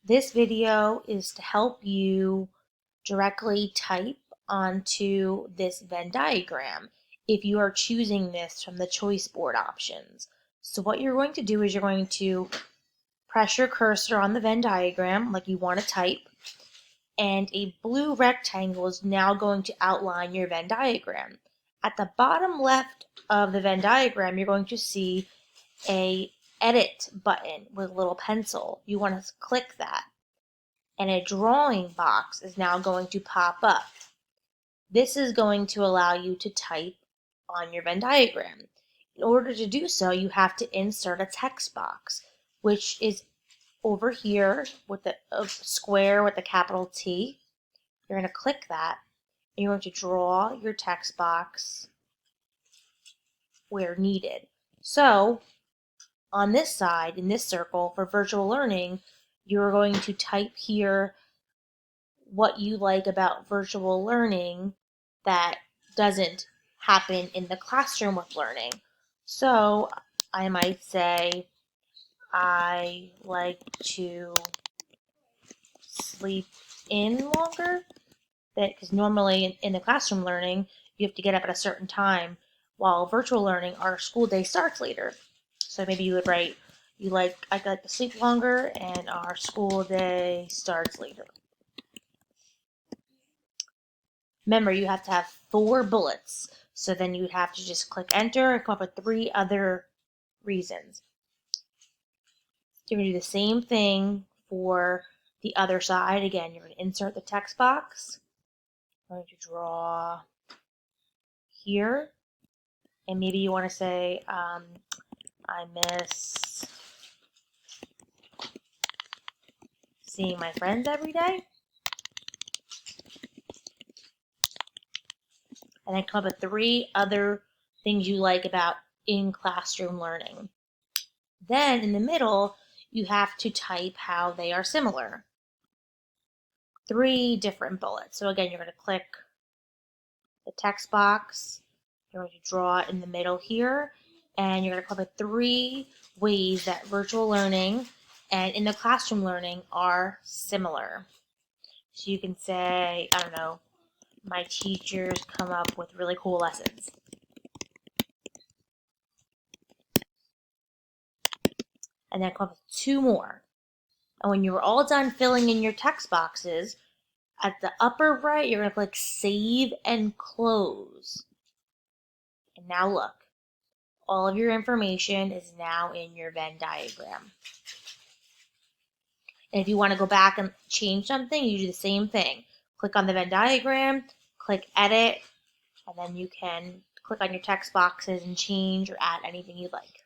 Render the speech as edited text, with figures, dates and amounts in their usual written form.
This video is to help you directly type onto this Venn diagram if you are choosing this from the choice board options. So what you're going to do is you're going to press your cursor on the Venn diagram like you want to type, and a blue rectangle is now going to outline your Venn diagram. At the bottom left of the Venn diagram, you're going to see a edit button with a little pencil. You want to click that, and a drawing box is now going to pop up. This is going to allow you to type on your Venn diagram. In order to do so, you have to insert a text box, which is over here with a square with a capital T. You're going to click that, and you're going to draw your text box where needed. So on this side, in this circle, for virtual learning, you're going to type here what you like about virtual learning that doesn't happen in the classroom with learning. So I might say, I like to sleep in longer, because normally in the classroom learning, you have to get up at a certain time, while virtual learning, our school day starts later. So maybe you would write, I like to sleep longer and our school day starts later. Remember, you have to have 4 bullets. So then you'd have to just click enter and come up with 3 other reasons. You're going to do the same thing for the other side. Again, you're going to insert the text box. I'm going to draw here. And maybe you want to say, I miss seeing my friends every day. And then come up with 3 other things you like about in-classroom learning. Then in the middle, you have to type how they are similar. 3 different bullets. So again, you're going to click the text box. You're going to draw it in the middle here. And you're going to come up with 3 ways that virtual learning and in the classroom learning are similar. So you can say, I don't know, my teachers come up with really cool lessons. And then come up with 2 more. And when you're all done filling in your text boxes, at the upper right, you're going to click Save and Close. And now look, all of your information is now in your Venn diagram. And if you want to go back and change something, you do the same thing. Click on the Venn diagram, click Edit, and then you can click on your text boxes and change or add anything you'd like.